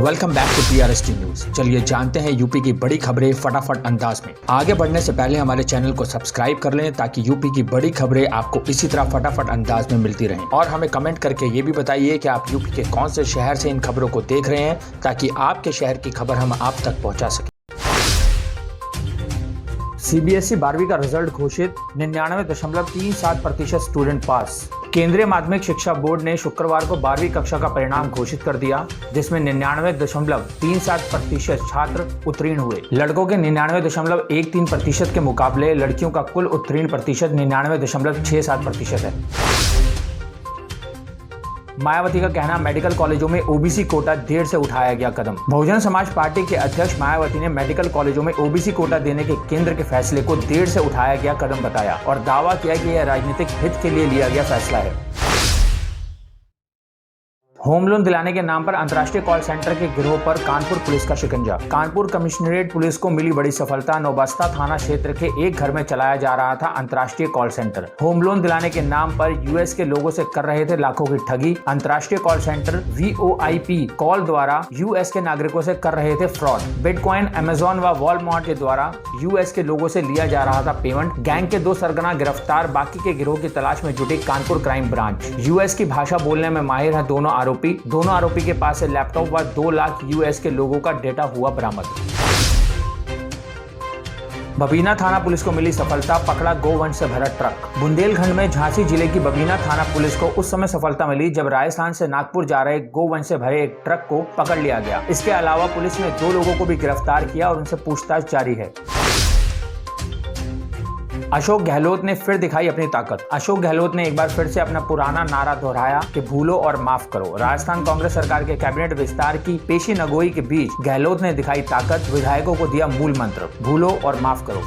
Welcome back to PRST news. चलिए जानते हैं यूपी की बड़ी खबरें फटाफट अंदाज में। आगे बढ़ने से पहले हमारे चैनल को सब्सक्राइब कर लें ताकि यूपी की बड़ी खबरें आपको इसी तरह फटाफट अंदाज में मिलती रहें। और हमें कमेंट करके ये भी बताइए कि आप यूपी के कौन से शहर से इन खबरों को देख रहे हैं ताकि आपके शहर की खबर हम आप तक पहुँचा सकें। CBSE 12वीं का रिजल्ट घोषित, 99.37% स्टूडेंट पास। केंद्रीय माध्यमिक शिक्षा बोर्ड ने शुक्रवार को 12वीं कक्षा का परिणाम घोषित कर दिया, जिसमें 99.37% छात्र उत्तीर्ण हुए। लड़कों के 99.13% के मुकाबले लड़कियों का कुल उत्तीर्ण प्रतिशत 99.67% है। मायावती का कहना, मेडिकल कॉलेजों में OBC कोटा देर से उठाया गया कदम। बहुजन समाज पार्टी के अध्यक्ष मायावती ने मेडिकल कॉलेजों में OBC कोटा देने के केंद्र के फैसले को देर से उठाया गया कदम बताया और दावा किया कि यह राजनीतिक हित के लिए लिया गया फैसला है। होम लोन दिलाने के नाम पर अंतर्राष्ट्रीय कॉल सेंटर के गिरोह पर कानपुर पुलिस का शिकंजा। कानपुर कमिश्नरेट पुलिस को मिली बड़ी सफलता। नौबस्ता थाना क्षेत्र के एक घर में चलाया जा रहा था अंतर्राष्ट्रीय कॉल सेंटर। होम लोन दिलाने के नाम पर US के लोगों से कर रहे थे लाखों की ठगी। अंतर्राष्ट्रीय कॉल सेंटर VoIP कॉल द्वारा US के नागरिकों से कर रहे थे फ्रॉड। बिटकॉइन, अमेजॉन व वॉलमार्ट के द्वारा US के लोगों से लिया जा रहा था पेमेंट। गैंग के 2 सरगना गिरफ्तार, बाकी के गिरोह की तलाश में जुटी कानपुर क्राइम ब्रांच। US की भाषा बोलने में माहिर है दोनों आरोपी के पास से लैपटॉप व 2 लाख US के लोगों का डेटा हुआ बरामद। बबीना थाना पुलिस को मिली सफलता, पकड़ा गोवंश से भरा ट्रक। बुंदेलखंड में झांसी जिले की बबीना थाना पुलिस को उस समय सफलता मिली जब राजस्थान से नागपुर जा रहे गोवंश से भरे एक ट्रक को पकड़ लिया गया। इसके अलावा पुलिस ने 2 लोगों को भी गिरफ्तार किया और उनसे पूछताछ जारी है। अशोक गहलोत ने फिर दिखाई अपनी ताकत। अशोक गहलोत ने एक बार फिर से अपना पुराना नारा दोहराया कि भूलो और माफ करो। राजस्थान कांग्रेस सरकार के कैबिनेट विस्तार की पेशी नगोई के बीच गहलोत ने दिखाई ताकत, विधायकों को दिया मूल मंत्र, भूलो और माफ करो।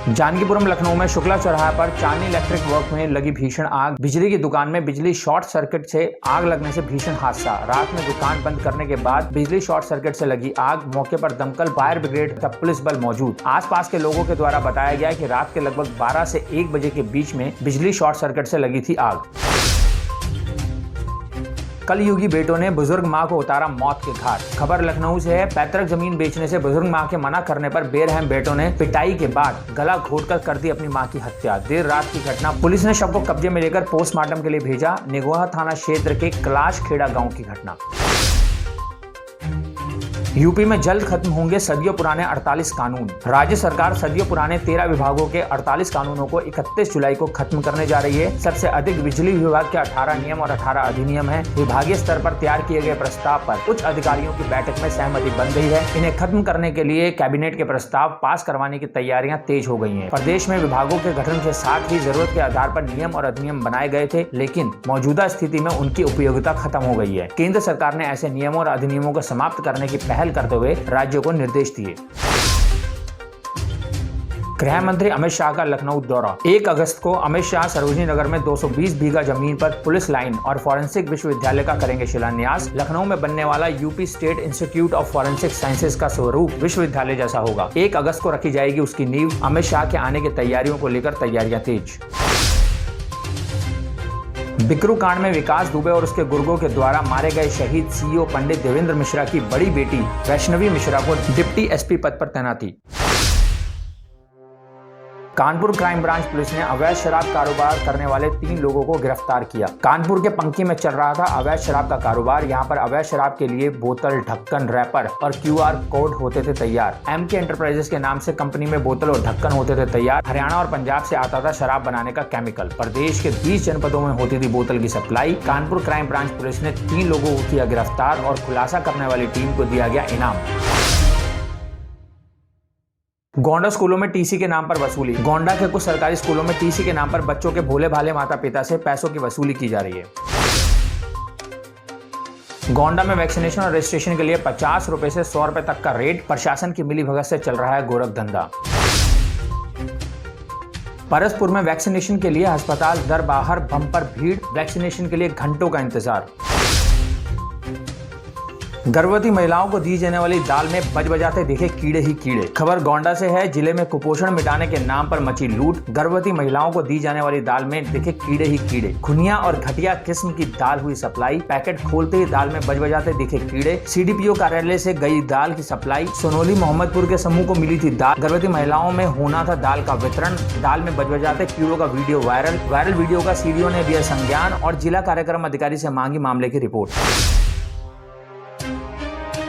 जानकीपुरम लखनऊ में शुक्ला चौराहा पर चांदनी इलेक्ट्रिक वर्क में लगी भीषण आग। बिजली की दुकान में बिजली शॉर्ट सर्किट से आग लगने से भीषण हादसा। रात में दुकान बंद करने के बाद बिजली शॉर्ट सर्किट से लगी आग। मौके पर दमकल, फायर ब्रिगेड तथा पुलिस बल मौजूद। आसपास के लोगों के द्वारा बताया गया कि रात के लगभग 12 से 1 बजे के बीच में बिजली शॉर्ट सर्किट से लगी थी आग। कलयुगी बेटों ने बुजुर्ग मां को उतारा मौत के घाट। खबर लखनऊ से है। पैतृक जमीन बेचने से बुजुर्ग मां के मना करने पर बेरहम बेटों ने पिटाई के बाद गला घोटकर कर दी अपनी मां की हत्या। देर रात की घटना। पुलिस ने शव को कब्जे में लेकर पोस्टमार्टम के लिए भेजा। निगोहा थाना क्षेत्र के कैलाश खेड़ा गांव की घटना। यूपी में जल्द खत्म होंगे सदियों पुराने 48 कानून। राज्य सरकार सदियों पुराने 13 विभागों के 48 कानूनों को 31 जुलाई को खत्म करने जा रही है। सबसे अधिक बिजली विभाग के 18 नियम और 18 अधिनियम हैं। विभागीय स्तर पर तैयार किए गए प्रस्ताव पर उच्च अधिकारियों की बैठक में सहमति बन गई है। इन्हें खत्म करने के लिए कैबिनेट के प्रस्ताव पास करवाने की तैयारियां तेज हो गई हैं। प्रदेश में विभागों के गठन के साथ ही जरूरत के आधार पर नियम और अधिनियम बनाए गए थे, लेकिन मौजूदा स्थिति में उनकी उपयोगिता खत्म हो गई है। केंद्र सरकार ने ऐसे नियमों और अधिनियमों को समाप्त करने की पहल करते हुए राज्यों को निर्देश दिए। गृह मंत्री अमित शाह का लखनऊ दौरा। 1 अगस्त को अमित शाह सरोजनी नगर में 220 बीघा जमीन पर पुलिस लाइन और फॉरेंसिक विश्वविद्यालय का करेंगे शिलान्यास। लखनऊ में बनने वाला UP state institute of forensic sciences का स्वरूप विश्वविद्यालय जैसा होगा। 1 अगस्त को रखी जाएगी उसकी नींव। अमित शाह के आने की तैयारियों को लेकर तैयारियां तेज। बिकरू कांड में विकास दुबे और उसके गुर्गों के द्वारा मारे गए शहीद CEO पंडित देवेंद्र मिश्रा की बड़ी बेटी वैष्णवी मिश्रा को डिप्टी SP पद पर तैनाती। कानपुर क्राइम ब्रांच पुलिस ने अवैध शराब कारोबार करने वाले 3 लोगों को गिरफ्तार किया। कानपुर के पंकी में चल रहा था अवैध शराब का कारोबार। यहाँ पर अवैध शराब के लिए बोतल, ढक्कन, रैपर और QR कोड होते थे तैयार। MK एंटरप्राइजेस के नाम से कंपनी में बोतल और ढक्कन होते थे तैयार। हरियाणा और पंजाब से आता था शराब बनाने का केमिकल। प्रदेश के 20 जनपदों में होती थी बोतल की supply. Kanpur crime branch police ने 3 लोगों को किया गिरफ्तार और खुलासा करने वाली टीम को दिया गया इनाम। गोंडा स्कूलों में TC के नाम पर वसूली। गोंडा के कुछ सरकारी स्कूलों में TC के नाम पर बच्चों के भोले भाले माता पिता से पैसों की वसूली की जा रही है। गोंडा में वैक्सीनेशन और रजिस्ट्रेशन के लिए 50 रुपए से 100 रुपए तक का रेट। प्रशासन की मिलीभगत से चल रहा है गोरख धंधा। परसपुर में वैक्सीनेशन के लिए अस्पताल दर बाहर बम्पर भीड़। वैक्सीनेशन के लिए घंटों का इंतजार। गर्भवती महिलाओं को दी जाने वाली दाल में बज बजाते दिखे कीड़े ही कीड़े। खबर गोंडा से है। जिले में कुपोषण मिटाने के नाम पर मची लूट। गर्भवती महिलाओं को दी जाने वाली दाल में दिखे कीड़े ही कीड़े। खुनिया और घटिया किस्म की दाल हुई सप्लाई। पैकेट खोलते ही दाल में बज बजाते दिखे कीड़े। सीडीपीओ कार्यालय से गई दाल की सप्लाई। सोनोली मोहम्मदपुर के समूह को मिली थी दाल। गर्भवती महिलाओं में होना था दाल का वितरण। दाल में बज बजाते कीड़ों का वीडियो वायरल वीडियो का सीडीओ ने दिया संज्ञान और जिला कार्यक्रम अधिकारी से मांगी मामले की रिपोर्ट।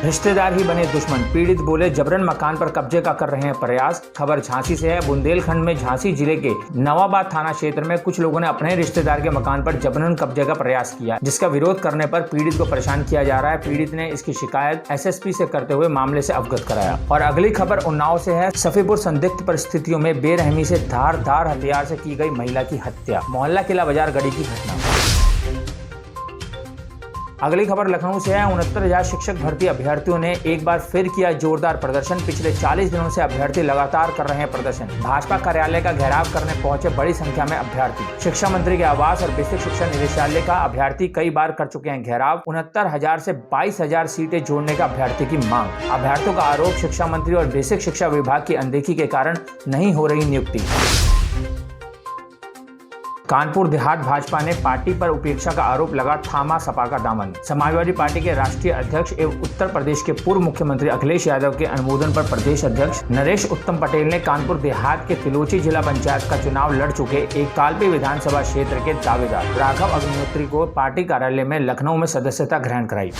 रिश्तेदार ही बने दुश्मन। पीड़ित बोले जबरन मकान पर कब्जे का कर रहे हैं प्रयास। खबर झांसी से है। बुंदेलखंड में झांसी जिले के नवाबाद थाना क्षेत्र में कुछ लोगों ने अपने रिश्तेदार के मकान पर जबरन कब्जे का प्रयास किया, जिसका विरोध करने पर पीड़ित को परेशान किया जा रहा है। पीड़ित ने इसकी शिकायत एसएसपी से करते हुए मामले से अवगत कराया। और अगली खबर उन्नाव से है। सफीपुर संदिग्ध परिस्थितियों में बेरहमी से धारदार हथियार से की गई महिला की हत्या। मोहल्ला किला बाजार गढ़ी की घटना। अगली खबर लखनऊ से है। 69,000 शिक्षक भर्ती अभ्यर्थियों ने एक बार फिर किया जोरदार प्रदर्शन। पिछले 40 दिनों से अभ्यर्थी लगातार कर रहे हैं प्रदर्शन। भाजपा कार्यालय का घेराव करने पहुंचे बड़ी संख्या में अभ्यर्थी। शिक्षा मंत्री के आवास और बेसिक शिक्षा निदेशालय का अभ्यर्थी कई बार कर चुके हैं घेराव। 69,000 से 22,000 सीटें जोड़ने का अभ्यर्थी की मांग। अभ्यर्थियों का आरोप शिक्षा मंत्री और बेसिक शिक्षा विभाग की अनदेखी के कारण नहीं हो रही नियुक्ति। कानपुर देहात भाजपा ने पार्टी पर उपेक्षा का आरोप लगा, थामा सपा का दामन। समाजवादी पार्टी के राष्ट्रीय अध्यक्ष एवं उत्तर प्रदेश के पूर्व मुख्यमंत्री अखिलेश यादव के अनुमोदन पर प्रदेश अध्यक्ष नरेश उत्तम पटेल ने कानपुर देहात के तिलोची जिला पंचायत का चुनाव लड़ चुके एक काल्पी विधानसभा क्षेत्र के दावेदार राघव अग्निहोत्री को पार्टी कार्यालय में लखनऊ में सदस्यता ग्रहण कराई।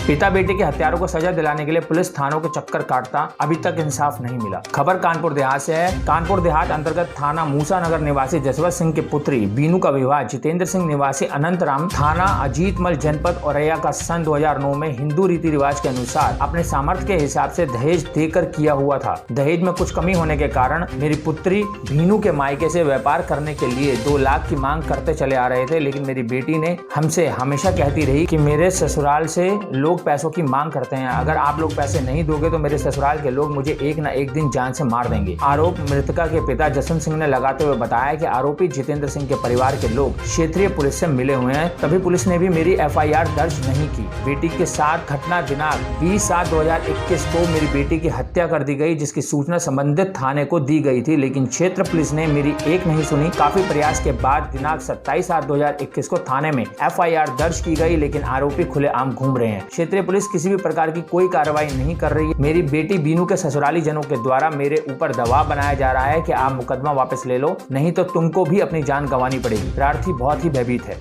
पिता बेटे के हत्यारों को सजा दिलाने के लिए पुलिस थानों के चक्कर काटता, अभी तक इंसाफ नहीं मिला। खबर कानपुर देहात से है। कानपुर देहात अंतर्गत थाना मूसा नगर निवासी जसवंत सिंह की पुत्री बीनू का विवाह जितेंद्र सिंह निवासी अनंत राम थाना अजीतमल जनपद औरैया का सन 2009 में हिंदू रीति रिवाज के अनुसार अपने सामर्थ्य के हिसाब से दहेज देकर किया हुआ था। दहेज में कुछ कमी होने के कारण मेरी पुत्री बीनू के मायके से व्यापार करने के लिए 2 लाख की मांग करते चले आ रहे थे, लेकिन मेरी बेटी ने हमसे हमेशा कहती रही कि मेरे ससुराल से लोग पैसों की मांग करते हैं, अगर आप लोग पैसे नहीं दोगे तो मेरे ससुराल के लोग मुझे एक न एक दिन जान से मार देंगे। आरोप मृतका के पिता जसवंत सिंह ने लगाते हुए बताया कि आरोपी जितेंद्र सिंह के परिवार के लोग क्षेत्रीय पुलिस से मिले हुए हैं, तभी पुलिस ने भी मेरी FIR दर्ज नहीं की। बेटी के साथ घटना दिनांक 20/7/2021 को मेरी बेटी की हत्या कर दी गई, जिसकी सूचना संबंधित थाने को दी गई थी, लेकिन क्षेत्र पुलिस ने मेरी एक नहीं सुनी। काफी प्रयास के बाद दिनांक 27/7/2021 को थाने में FIR दर्ज की गई, लेकिन आरोपी खुलेआम घूम रहे हैं। क्षेत्रीय पुलिस किसी भी प्रकार की कोई कार्रवाई नहीं कर रही है। मेरी बेटी बीनू के ससुराली जनों के द्वारा मेरे ऊपर दबाव बनाया जा रहा है कि आप मुकदमा वापस ले लो, नहीं तो तुमको भी अपनी जान गंवानी पड़ेगी। प्रार्थी बहुत ही भयभीत है।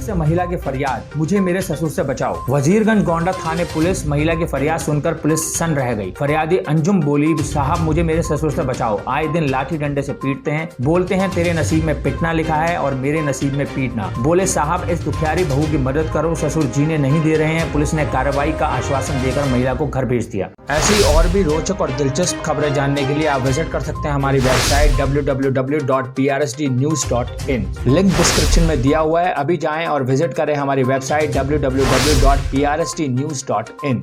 से महिला की फरियाद, मुझे मेरे ससुर से बचाओ। वजीरगंज गोंडा थाने पुलिस महिला की फरियाद सुनकर पुलिस सन रह गई। फरियादी अंजुम बोली, साहब मुझे मेरे ससुर से बचाओ, आए दिन लाठी डंडे से पीटते हैं, बोलते हैं तेरे नसीब में पिटना लिखा है और मेरे नसीब में पीटना। बोले साहब इस दुखियारी बहू की मदद करो, ससुर जीने नहीं दे रहे हैं। पुलिस ने कार्रवाई का आश्वासन देकर महिला को घर भेज दिया। ऐसी और भी रोचक और दिलचस्प खबरें जानने के लिए आप विजिट कर सकते हैं हमारी वेबसाइट www.prsdnews.in। लिंक डिस्क्रिप्शन में दिया हुआ है, अभी जाएं और विजिट करें हमारी वेबसाइट www.prsdnews.in।